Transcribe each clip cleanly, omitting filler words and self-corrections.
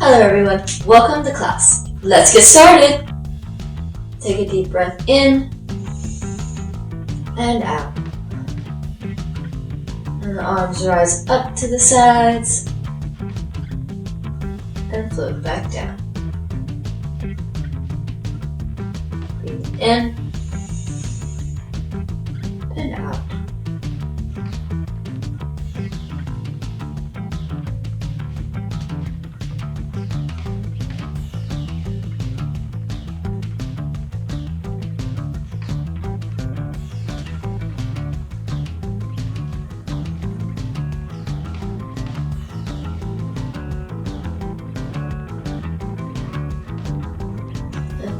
Hello everyone, welcome to class. Let's get started. Take a deep breath in and out. And the arms rise up to the sides and float back down. Breathe in and out.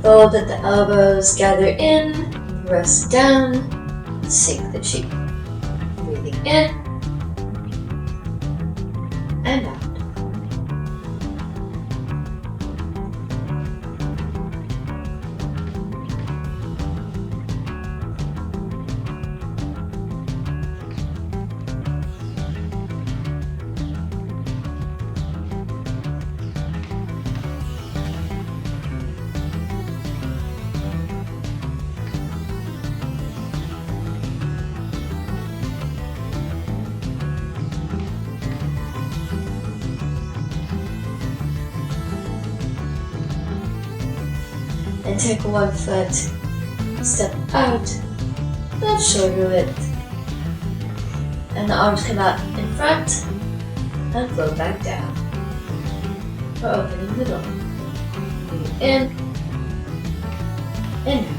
Fold at the elbows, gather in, rest down, sink the cheek. Breathing in and out. And take one foot, step out, left shoulder width. And the arms come out in front and flow back down. We're opening the door. Breathe in and out.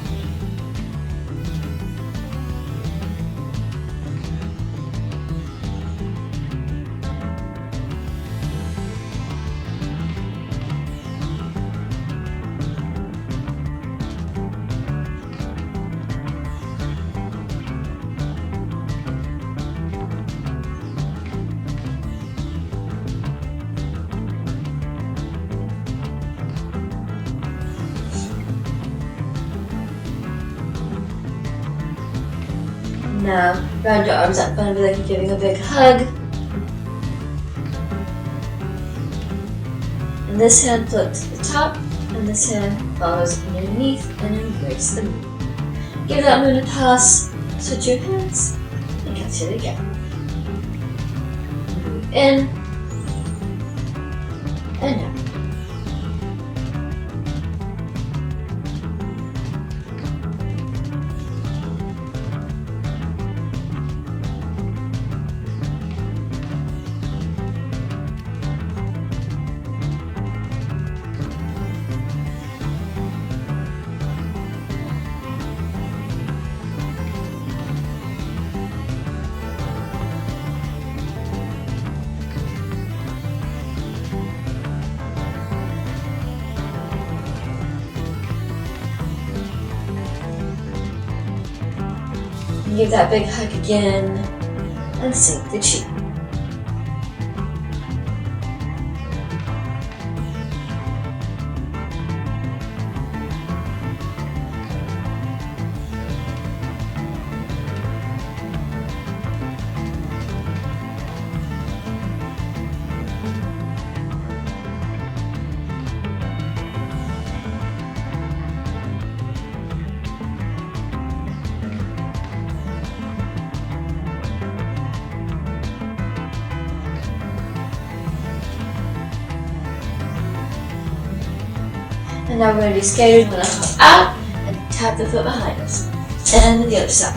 Now, round your arms out in front of you like you're giving a big hug. And this hand floats to the top, and this hand follows underneath and embrace the moon. Give that moon a toss, switch your hands, and catch it again. Breathe in, and out. Give that big hug again and sink the cheek. And now we're going to do skaters. We're going to hop out and tap the foot behind us. And the other side.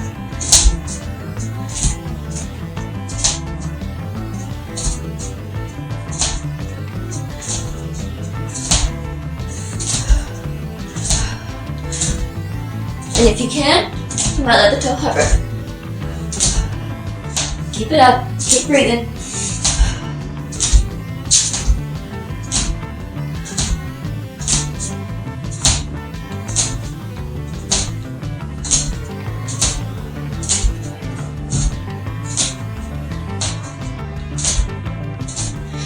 And if you can, you might let the toe hover. Keep it up. Keep breathing.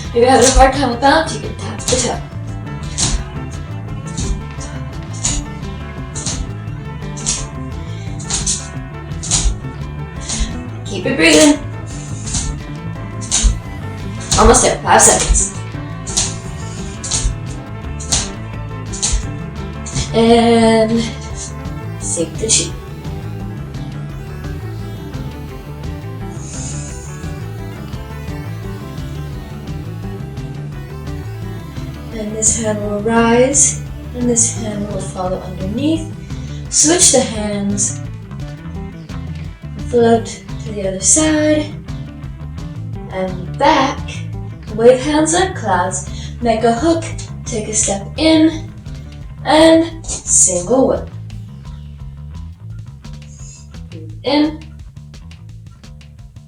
If you're having a hard time with balance, you can tap the toe. Keep it breathing. Almost there, 5 seconds. and sink the chi. And this hand will rise, and this hand will follow underneath. Switch the hands, float to the other side, and back. Wave hands like clouds, make a hook, take a step in, and single whip. Breathe in,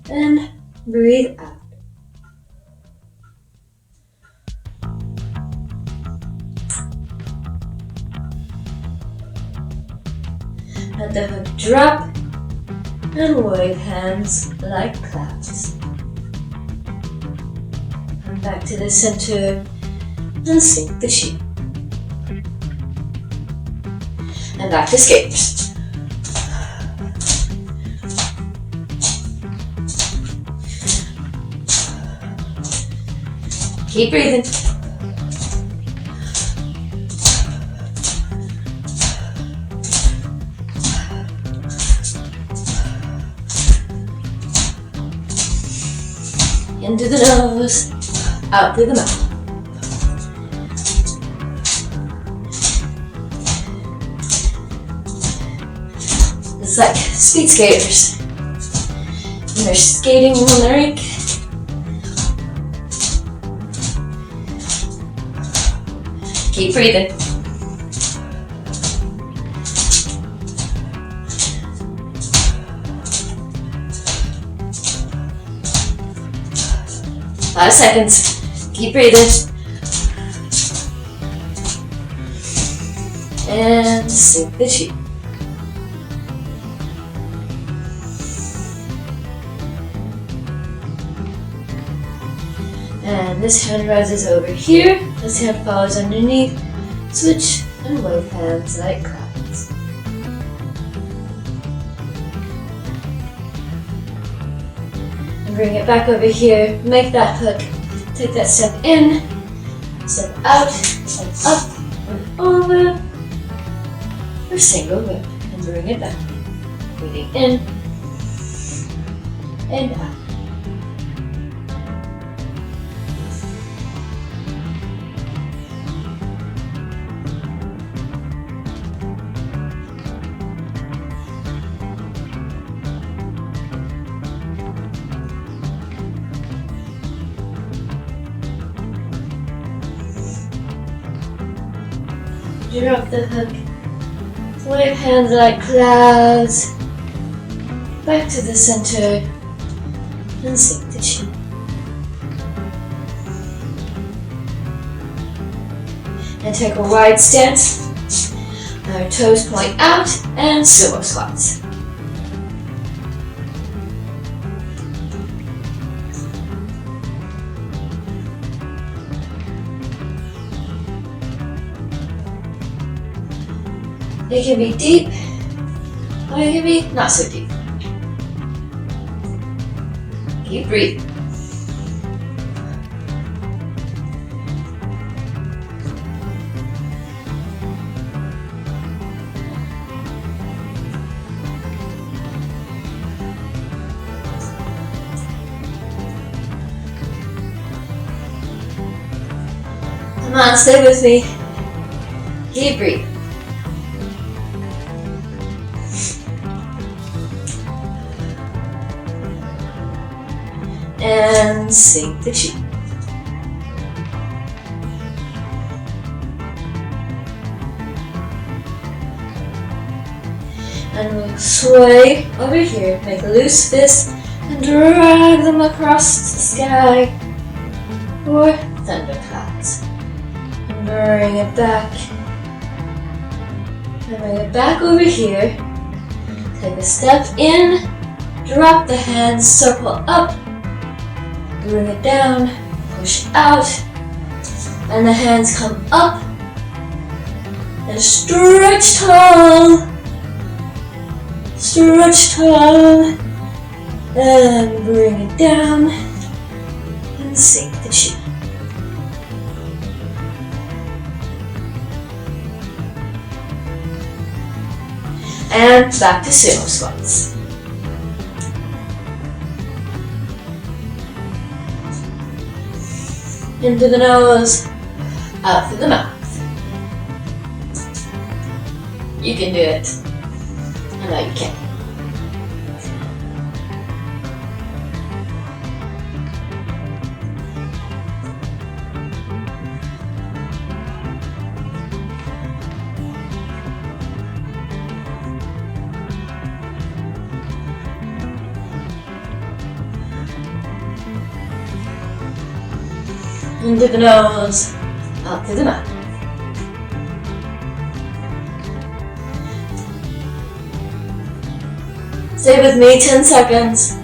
and breathe out. Let the hook drop, and wave hands like clouds. Come back to the center and sink the chi. And back to skaters. Keep breathing. Into the nose, out through the mouth. It's like speed skaters. And they're skating on the rink. Keep breathing. Five seconds. Keep breathing. And sink the chi. And this hand rises over here. This hand follows underneath. Switch and wave hands like clouds. And bring it back over here. Make that hook. Take that step in, step out, and up, and over. Or single whip. And bring it back. Breathing in and out. Drop the hook, wave hands like clouds, back to the center, and sink the chi. And take a wide stance, our toes point out, and sumo squats. It can be deep, or it can be not so deep. Keep breathing. Come on, stay with me. Keep breathing. And sink the chi. And we'll sway over here, make a loose fist, and drag them across the sky, or thunderclouds. And bring it back. And bring it back over here. Take a step in, drop the hands, circle up, bring it down, push out, and the hands come up, and stretch tall, and bring it down, and sink the chi. And back to sumo squats. Into the nose, out through the mouth. You can do it. I know you can. Into the nose, out through the mouth. Stay with me 10 seconds.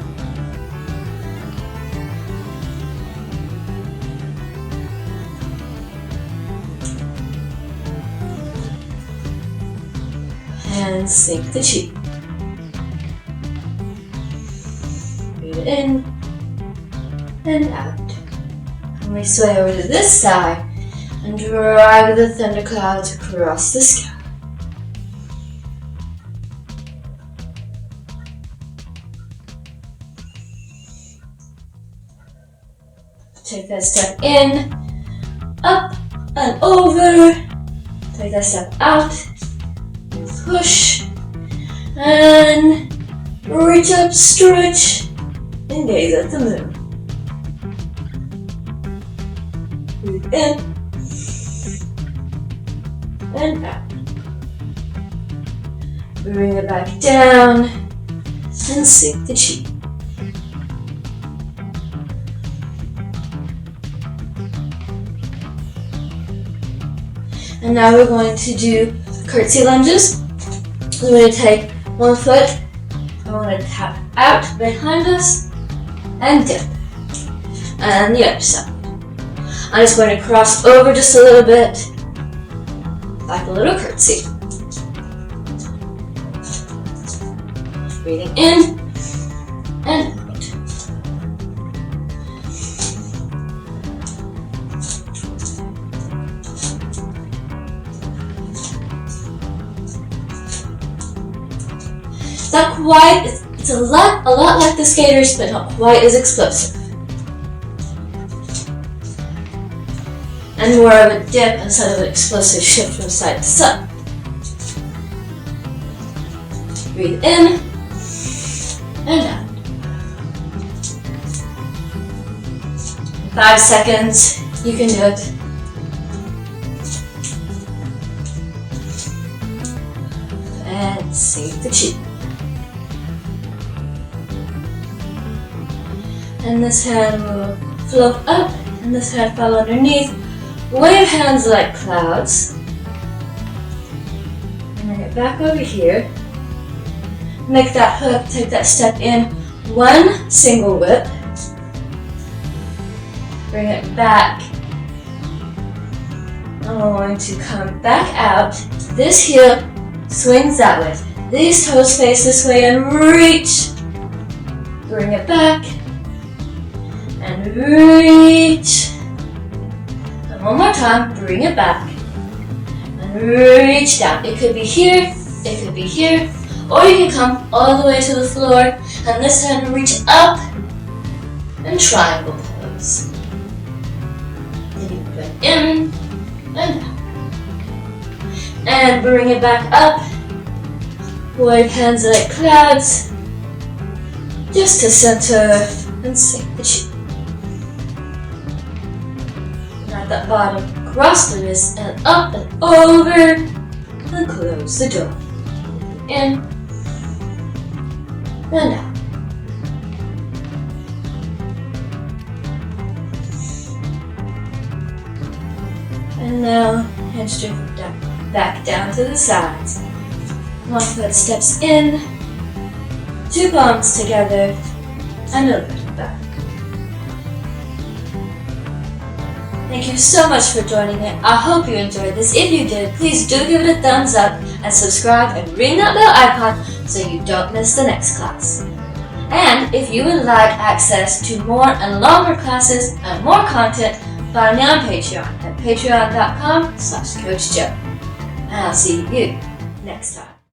And sink the chi. Breathe in and out. And we sway over to this side and drag the thunderclouds across the sky. Take that step in, up and over. Take that step out, push, and reach up, stretch, and gaze at the moon. Breathe in and out. Bring it back down and sink the chi. And now we're going to do curtsy lunges. We're going to take one foot, I want to tap out behind us and dip. And the other side. I'm just going to cross over just a little bit, like a little curtsy. Breathing in and out. Not quite, it's a lot like the skaters, but not quite as explosive. And more of a dip instead of an explosive shift from side to side. Breathe in and out. 5 seconds, you can do it. And sink the chi. And this hand will float up, and this hand fall underneath. Wave hands like clouds. And bring it back over here. Make that hook, take that step in. One single whip. Bring it back. I'm going to come back out. This heel swings that way. These toes face this way and reach. Bring it back. And reach. And one more time, bring it back. And reach down. It could be here, it could be here, or you can come all the way to the floor and this time reach up and triangle pose. Then you put in and out. And bring it back up. Wave hands like clouds. Just to center and sink the chi. At that bottom, cross the wrist and up and over, and close the door. In and out. And now, hands drift back down to the sides. One foot steps in, 2 palms together, and a little back. Thank you so much for joining me. I hope you enjoyed this. If you did, please do give it a thumbs up and subscribe and ring that bell icon so you don't miss the next class. And if you would like access to more and longer classes and more content, find me on Patreon at patreon.com/CoachJoe. And I'll see you next time.